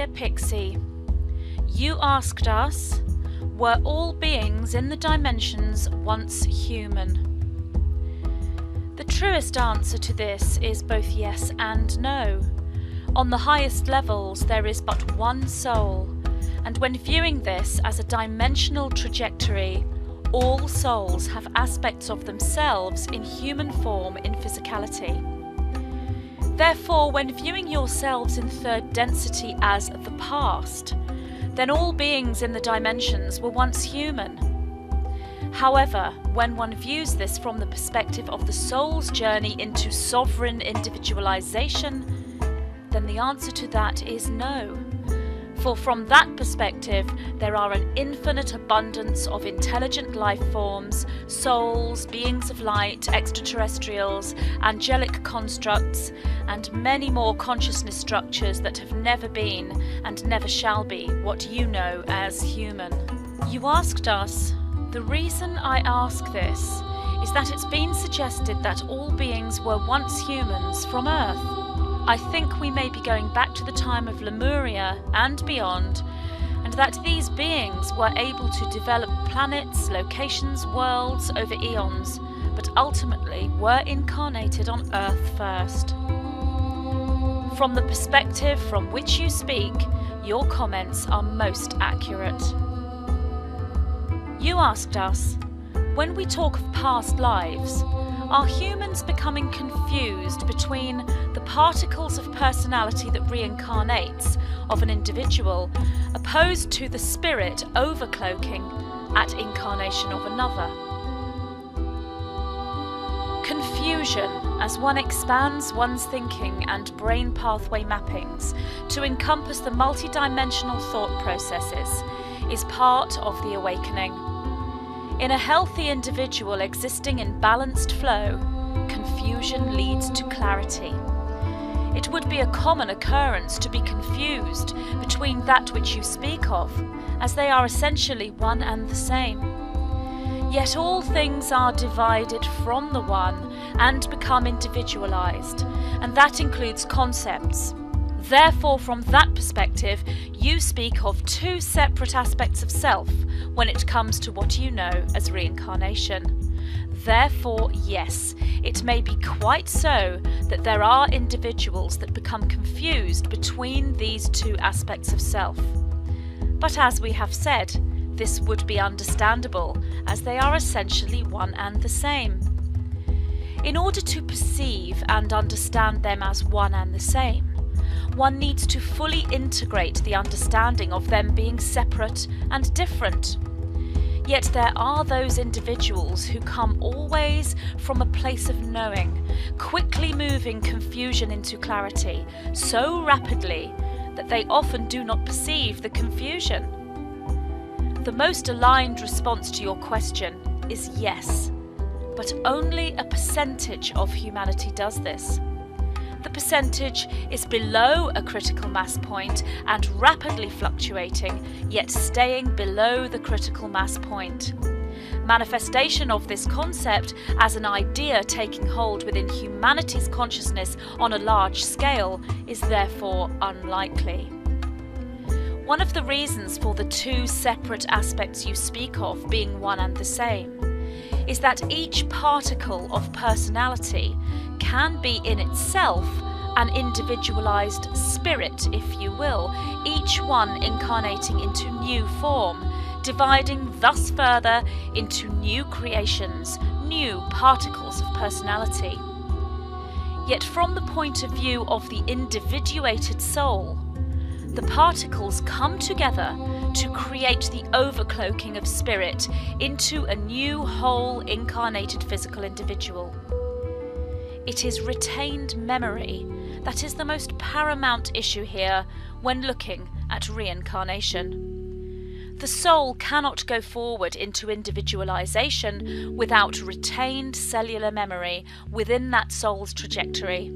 Dear Pixie, you asked us, were all beings in the dimensions once human? The truest answer to this is both yes and no. On the highest levels there is but one soul, and when viewing this as a dimensional trajectory, all souls have aspects of themselves in human form in physicality. Therefore, when viewing yourselves in third density as the past, then all beings in the dimensions were once human. However, when one views this from the perspective of the soul's journey into sovereign individualization, then the answer to that is no. For from that perspective, there are an infinite abundance of intelligent life forms, souls, beings of light, extraterrestrials, angelic constructs, and many more consciousness structures that have never been and never shall be what you know as human. You asked us. The reason I ask this is that it's been suggested that all beings were once humans from Earth. I think we may be going back to the time of Lemuria and beyond, and that these beings were able to develop planets, locations, worlds over eons, but ultimately were incarnated on Earth first. From the perspective from which you speak, your comments are most accurate. You asked us, when we talk of past lives, are humans becoming confused between the particles of personality that reincarnates of an individual opposed to the spirit overcloaking at incarnation of another? Confusion, as one expands one's thinking and brain pathway mappings to encompass the multidimensional thought processes, is part of the awakening. In a healthy individual existing in balanced flow, confusion leads to clarity. It would be a common occurrence to be confused between that which you speak of, as they are essentially one and the same. Yet all things are divided from the one and become individualized, and that includes concepts. Therefore, from that perspective, you speak of two separate aspects of self when it comes to what you know as reincarnation. Therefore, yes, it may be quite so that there are individuals that become confused between these two aspects of self. But as we have said, this would be understandable, as they are essentially one and the same. In order to perceive and understand them as one and the same, one needs to fully integrate the understanding of them being separate and different. Yet there are those individuals who come always from a place of knowing, quickly moving confusion into clarity so rapidly that they often do not perceive the confusion. The most aligned response to your question is yes, but only a percentage of humanity does this. The percentage is below a critical mass point and rapidly fluctuating, yet staying below the critical mass point. Manifestation of this concept as an idea taking hold within humanity's consciousness on a large scale is therefore unlikely. One of the reasons for the two separate aspects you speak of being one and the same is that each particle of personality can be in itself an individualized spirit, if you will, each one incarnating into new form, dividing thus further into new creations, new particles of personality. Yet from the point of view of the individuated soul, the particles come together to create the overcloaking of spirit into a new whole incarnated physical individual. It is retained memory that is the most paramount issue here when looking at reincarnation. The soul cannot go forward into individualization without retained cellular memory within that soul's trajectory.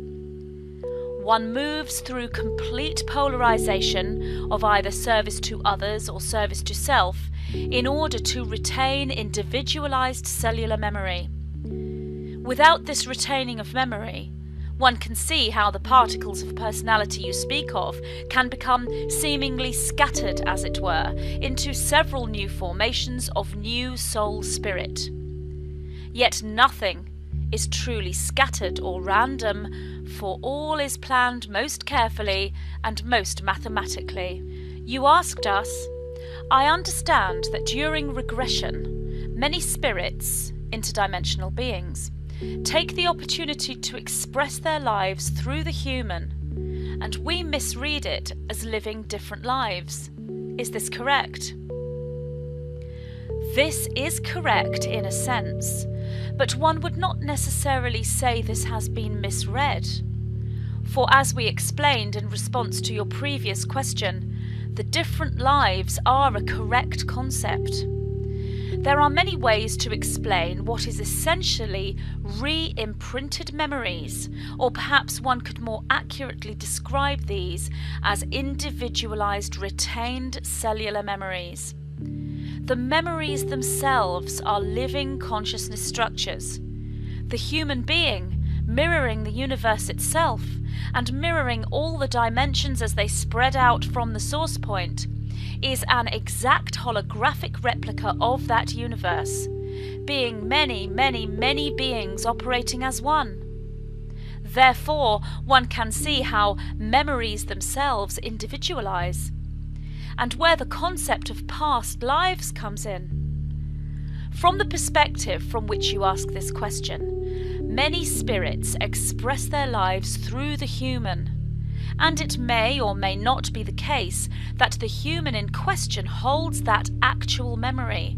One moves through complete polarization of either service to others or service to self in order to retain individualized cellular memory. Without this retaining of memory, One can see how the particles of personality you speak of can become seemingly scattered, as it were, into several new formations of new soul spirit. Yet nothing is truly scattered or random, for all is planned most carefully and most mathematically. You asked us, I understand that during regression, many spirits, interdimensional beings, take the opportunity to express their lives through the human, and we misread it as living different lives. Is this correct? This is correct in a sense, but one would not necessarily say this has been misread. For as we explained in response to your previous question, the different lives are a correct concept. There are many ways to explain what is essentially re-imprinted memories, or perhaps one could more accurately describe these as individualized retained cellular memories. The memories themselves are living consciousness structures. The human being, mirroring the universe itself, and mirroring all the dimensions as they spread out from the source point, is an exact holographic replica of that universe, being many, many, many beings operating as one. Therefore, one can see how memories themselves individualize, and where the concept of past lives comes in. From the perspective from which you ask this question, many spirits express their lives through the human, and it may or may not be the case that the human in question holds that actual memory,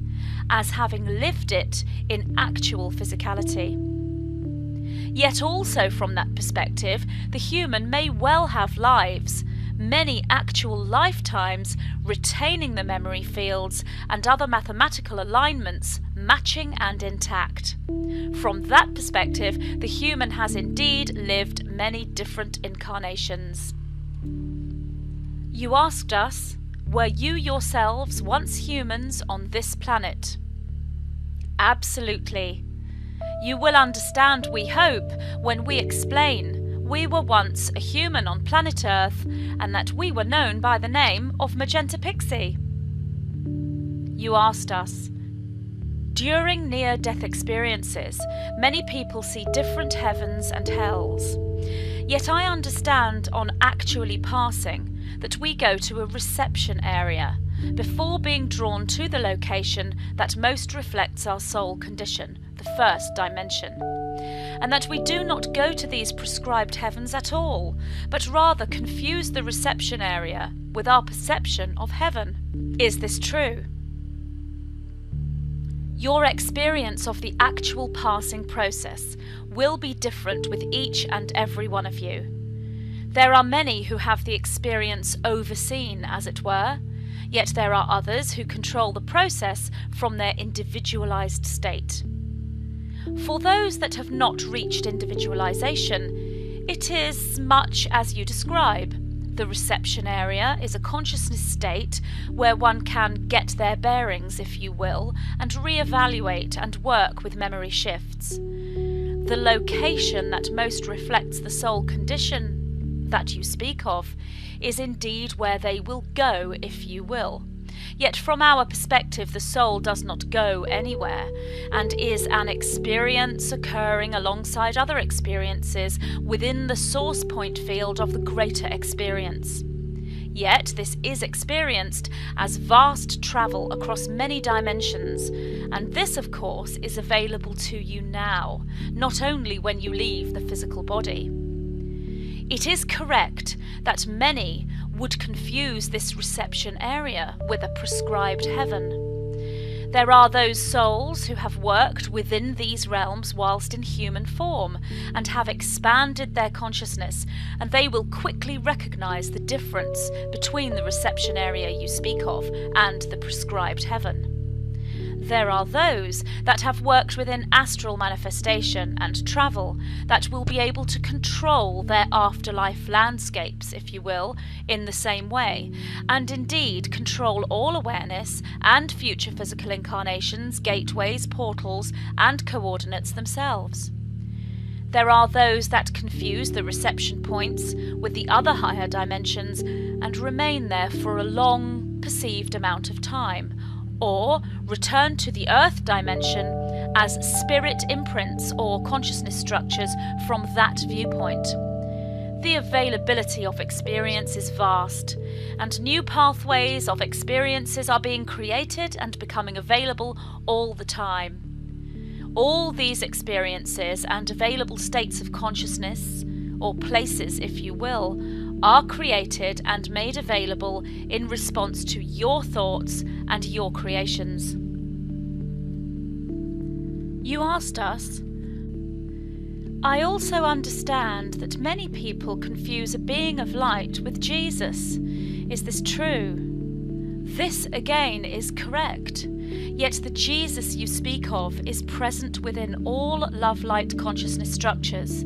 as having lived it in actual physicality. Yet also from that perspective, the human may well have lives, many actual lifetimes, retaining the memory fields and other mathematical alignments matching and intact. From that perspective, the human has indeed lived many different incarnations. You asked us, were you yourselves once humans on this planet? Absolutely. You will understand, we hope, when we explain we were once a human on planet Earth, and that we were known by the name of Magenta Pixie. You asked us, during near-death experiences, many people see different heavens and hells. Yet I understand on actually passing that we go to a reception area before being drawn to the location that most reflects our soul condition, the first dimension, and that we do not go to these prescribed heavens at all, but rather confuse the reception area with our perception of heaven. Is this true? Your experience of the actual passing process will be different with each and every one of you. There are many who have the experience overseen, as it were, yet there are others who control the process from their individualized state. For those that have not reached individualization, it is much as you describe. The reception area is a consciousness state where one can get their bearings, if you will, and re-evaluate and work with memory shifts. The location that most reflects the soul condition that you speak of is indeed where they will go, if you will. Yet from our perspective, the soul does not go anywhere, and is an experience occurring alongside other experiences within the source point field of the greater experience. Yet this is experienced as vast travel across many dimensions, and this, of course, is available to you now, not only when you leave the physical body. It is correct that many would confuse this reception area with a prescribed heaven. There are those souls who have worked within these realms whilst in human form and have expanded their consciousness, and they will quickly recognize the difference between the reception area you speak of and the prescribed heaven. There are those that have worked within astral manifestation and travel that will be able to control their afterlife landscapes, if you will, in the same way, and indeed control all awareness and future physical incarnations, gateways, portals, and coordinates themselves. There are those that confuse the reception points with the other higher dimensions and remain there for a long, perceived amount of time, or return to the earth dimension as spirit imprints or consciousness structures from that viewpoint. The availability of experience is vast, and new pathways of experiences are being created and becoming available all the time. All these experiences and available states of consciousness, or places if you will, are created and made available in response to your thoughts and your creations. You asked us, I also understand that many people confuse a being of light with Jesus. Is this true? This again is correct. Yet the Jesus you speak of is present within all love-light consciousness structures,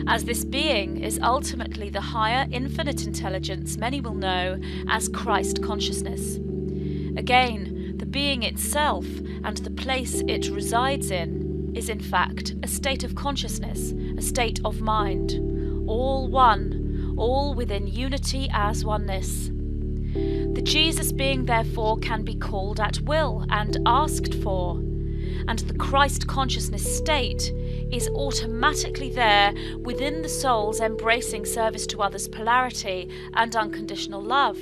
as this being is ultimately the higher infinite intelligence many will know as Christ consciousness. Again, the being itself and the place it resides in is in fact a state of consciousness, a state of mind, all one, all within unity as oneness. The Jesus being therefore can be called at will and asked for, and the Christ consciousness state is automatically there within the soul's embracing service to others polarity and unconditional love.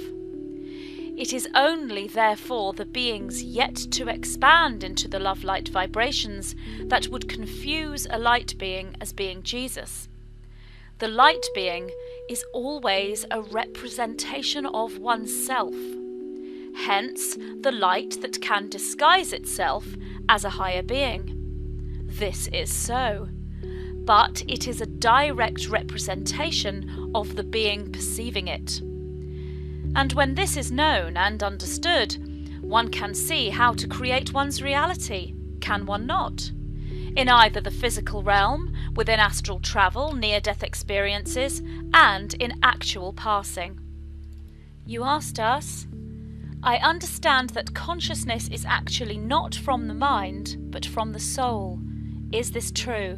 It is only therefore the beings yet to expand into the love-light vibrations that would confuse a light being as being Jesus. The light being is always a representation of oneself. Hence, the light that can disguise itself as a higher being. This is so. But it is a direct representation of the being perceiving it. And when this is known and understood, one can see how to create one's reality, can one not? In either the physical realm, within astral travel, near-death experiences, and in actual passing. You asked us, I understand that consciousness is actually not from the mind, but from the soul. Is this true?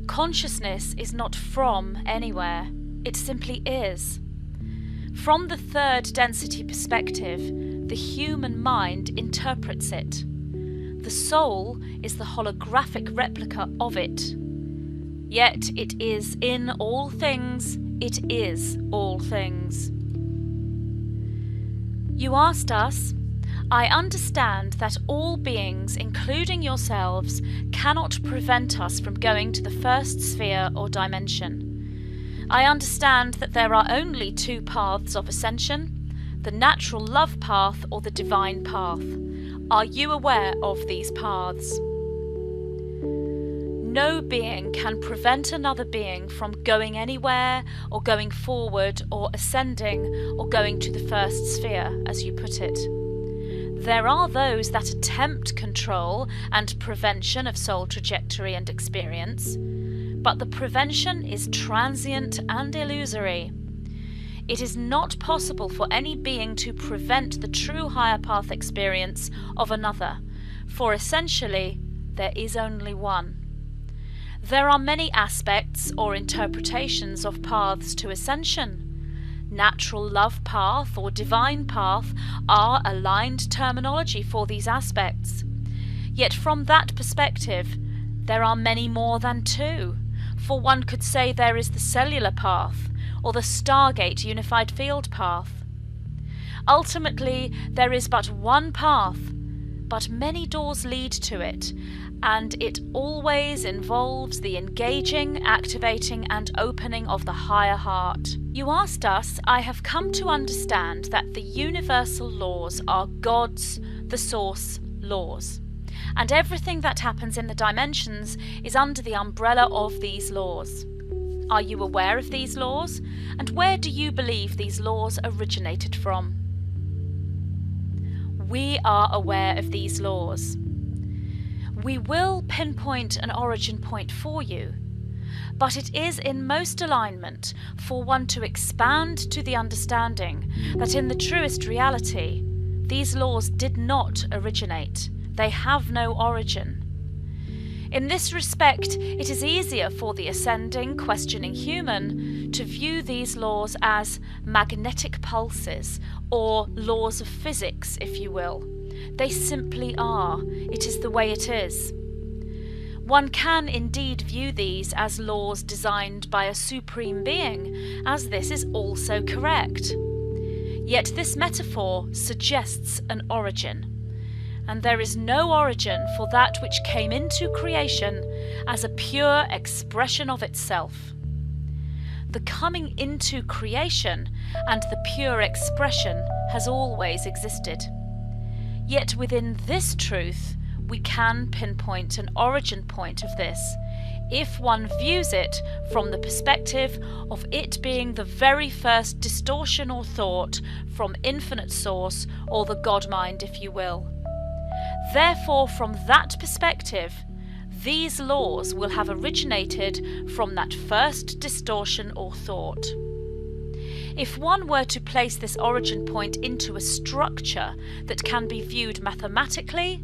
Consciousness is not from anywhere. It simply is. From the third density perspective, the human mind interprets it. The soul is the holographic replica of it. Yet it is in all things, it is all things. You asked us, I understand that all beings, including yourselves, cannot prevent us from going to the first sphere or dimension. I understand that there are only two paths of ascension, the natural love path or the divine path. Are you aware of these paths? No being can prevent another being from going anywhere or going forward or ascending or going to the first sphere, as you put it. There are those that attempt control and prevention of soul trajectory and experience, but the prevention is transient and illusory. It is not possible for any being to prevent the true higher path experience of another, for essentially there is only one. There are many aspects or interpretations of paths to ascension. Natural love path or divine path are aligned terminology for these aspects. Yet from that perspective, there are many more than two, for one could say there is the cellular path or the Stargate unified field path. Ultimately, there is but one path, but many doors lead to it, and it always involves the engaging, activating, and opening of the higher heart. You asked us, I have come to understand that the universal laws are God's, the source, laws, and everything that happens in the dimensions is under the umbrella of these laws. Are you aware of these laws? And where do you believe these laws originated from? We are aware of these laws. We will pinpoint an origin point for you, but it is in most alignment for one to expand to the understanding that in the truest reality, these laws did not originate. They have no origin. In this respect, it is easier for the ascending, questioning human to view these laws as magnetic pulses, or laws of physics, if you will. They simply are. It is the way it is. One can indeed view these as laws designed by a supreme being, as this is also correct. Yet this metaphor suggests an origin, and there is no origin for that which came into creation as a pure expression of itself. The coming into creation and the pure expression has always existed. Yet within this truth, we can pinpoint an origin point of this, if one views it from the perspective of it being the very first distortion or thought from infinite source, or the God mind, if you will. Therefore, from that perspective, these laws will have originated from that first distortion or thought. If one were to place this origin point into a structure that can be viewed mathematically,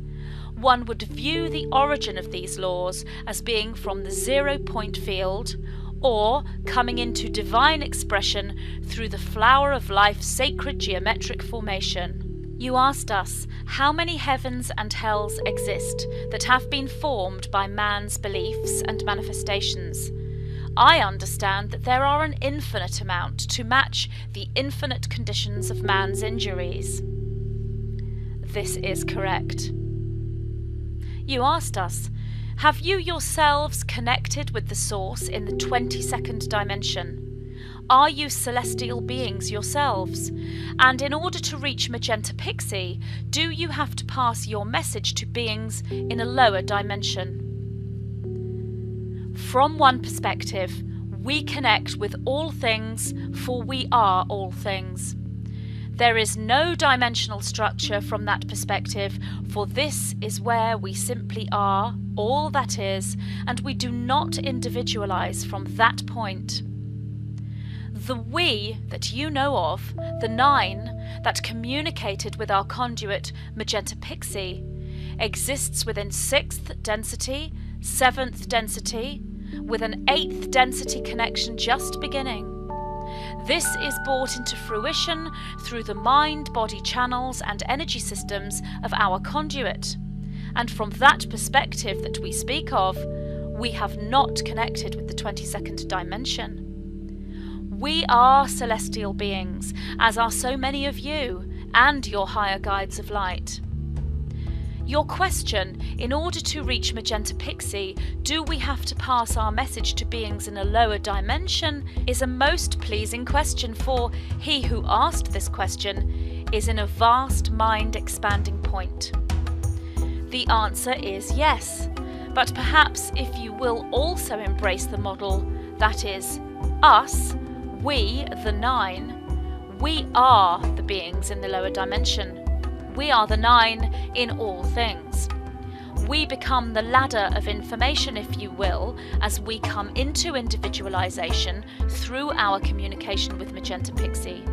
one would view the origin of these laws as being from the 0 point field, or coming into divine expression through the flower of life's sacred geometric formation. You asked us how many heavens and hells exist that have been formed by man's beliefs and manifestations. I understand that there are an infinite amount to match the infinite conditions of man's injuries. This is correct. You asked us, have you yourselves connected with the source in the 22nd dimension? Are you celestial beings yourselves? And in order to reach Magenta Pixie, do you have to pass your message to beings in a lower dimension? From one perspective, we connect with all things, for we are all things. There is no dimensional structure from that perspective, for this is where we simply are, all that is, and we do not individualize from that point. The we that you know of, the 9 that communicated with our conduit, Magenta Pixie, exists within 6th density, 7th density, with an 8th density connection just beginning. This is brought into fruition through the mind-body channels and energy systems of our conduit, and from that perspective that we speak of, we have not connected with the 22nd dimension. We are celestial beings, as are so many of you, and your higher guides of light. Your question, in order to reach Magenta Pixie, do we have to pass our message to beings in a lower dimension, is a most pleasing question, for he who asked this question is in a vast mind-expanding point. The answer is yes, but perhaps if you will also embrace the model, that is, us, we, the 9, we are the beings in the lower dimension. We are the 9 in all things. We become the ladder of information, if you will, as we come into individualization through our communication with Magenta Pixie.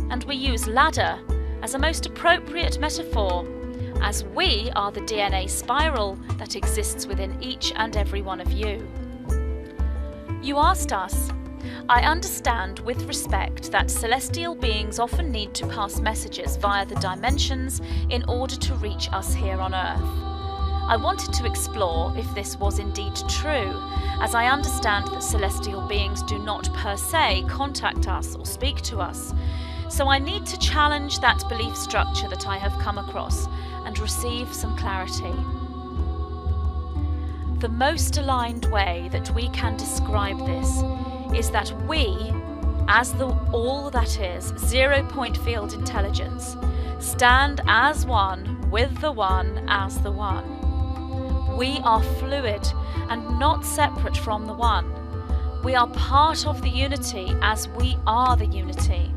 And we use ladder as a most appropriate metaphor, as we are the DNA spiral that exists within each and every one of you. You asked us, I understand with respect that celestial beings often need to pass messages via the dimensions in order to reach us here on Earth. I wanted to explore if this was indeed true, as I understand that celestial beings do not per se contact us or speak to us, so I need to challenge that belief structure that I have come across and receive some clarity. The most aligned way that we can describe this is that we, as the all that is, 0 point field intelligence, stand as one with the one as the one. We are fluid and not separate from the one. We are part of the unity as we are the unity.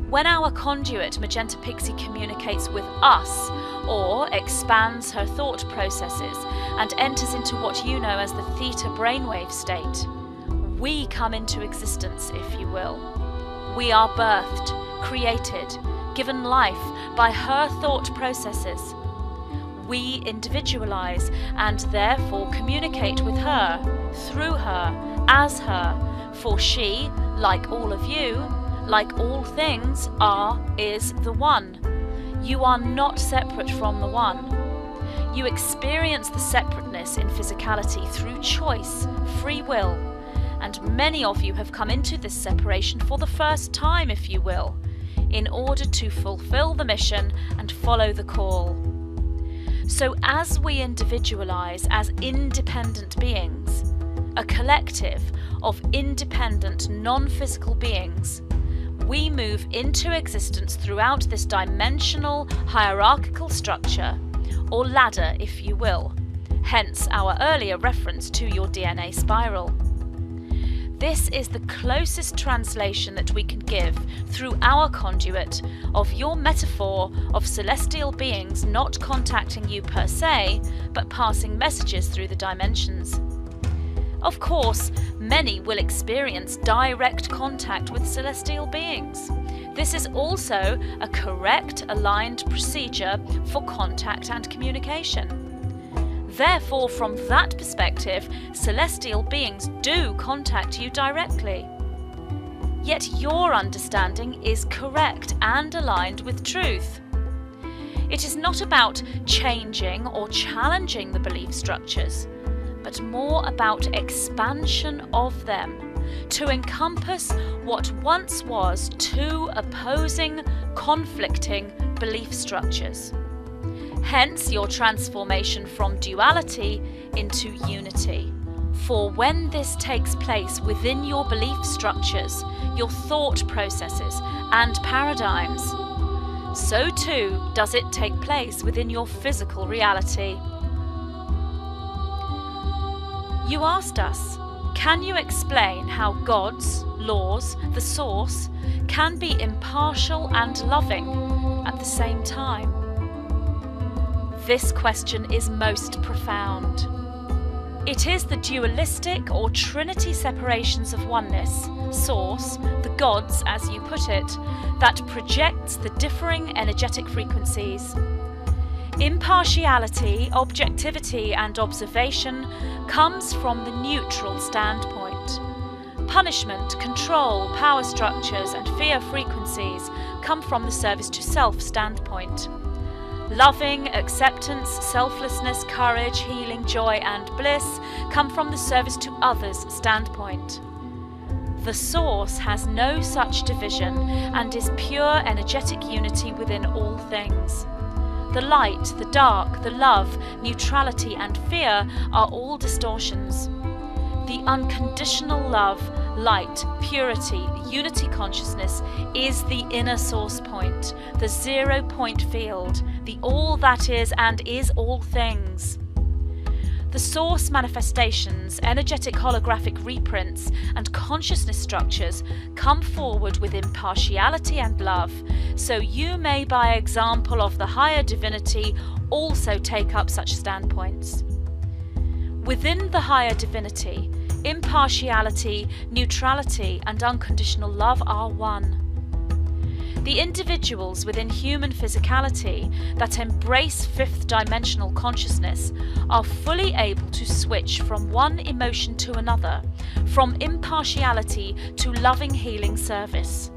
When our conduit, Magenta Pixie, communicates with us, or expands her thought processes and enters into what you know as the theta brainwave state, we come into existence, if you will. We are birthed, created, given life by her thought processes. we individualize and therefore communicate with her, through her, as her, for she, like all of you, like all things, is the One. You are not separate from the One. You experience the separateness in physicality through choice, free will, and many of you have come into this separation for the first time, if you will, in order to fulfill the mission and follow the call. So as we individualize as independent beings, a collective of independent, non-physical beings, we move into existence throughout this dimensional hierarchical structure, or ladder if you will, hence our earlier reference to your DNA spiral. This is the closest translation that we can give through our conduit of your metaphor of celestial beings not contacting you per se, but passing messages through the dimensions. Of course, many will experience direct contact with celestial beings. This is also a correct, aligned procedure for contact and communication. Therefore, from that perspective, celestial beings do contact you directly. Yet your understanding is correct and aligned with truth. It is not about changing or challenging the belief structures, but more about expansion of them to encompass what once was two opposing, conflicting belief structures. Hence your transformation from duality into unity. For when this takes place within your belief structures, your thought processes and paradigms, so too does it take place within your physical reality. You asked us, can you explain how God's laws, the source, can be impartial and loving at the same time? This question is most profound. It is the dualistic or trinity separations of oneness, source, the gods as you put it, that projects the differing energetic frequencies. Impartiality, objectivity and observation comes from the neutral standpoint. Punishment, control, power structures and fear frequencies come from the service to self standpoint. Loving, acceptance, selflessness, courage, healing, joy and bliss come from the service to others standpoint. The source has no such division and is pure energetic unity within all things. The light, the dark, the love, neutrality and fear are all distortions. The unconditional love, light, purity, unity consciousness is the inner source point, the 0 point field, the all that is and is all things. The source manifestations, energetic holographic reprints and consciousness structures come forward with impartiality and love, so you may by example of the higher divinity also take up such standpoints. Within the higher divinity, impartiality, neutrality and unconditional love are one. The individuals within human physicality that embrace fifth dimensional consciousness are fully able to switch from one emotion to another, from impartiality to loving healing service.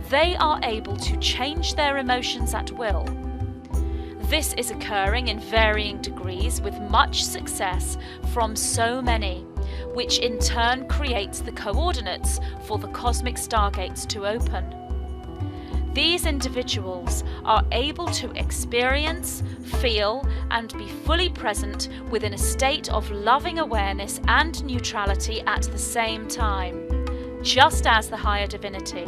They are able to change their emotions at will. This is occurring in varying degrees with much success from so many, which in turn creates the coordinates for the cosmic stargates to open. These individuals are able to experience, feel, and be fully present within a state of loving awareness and neutrality at the same time, just as the higher divinity.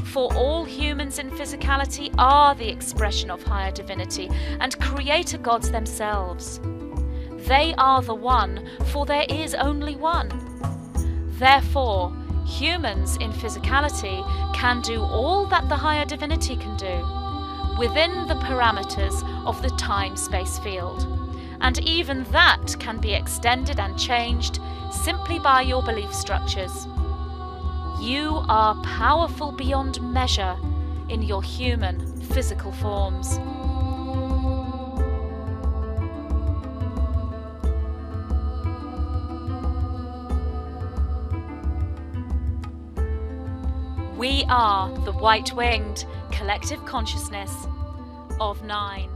For all humans in physicality are the expression of higher divinity and creator gods themselves. They are the one, for there is only one. Therefore, humans in physicality can do all that the higher divinity can do, within the parameters of the time-space field. And even that can be extended and changed simply by your belief structures. You are powerful beyond measure in your human, physical forms. We are the white-winged collective consciousness of 9.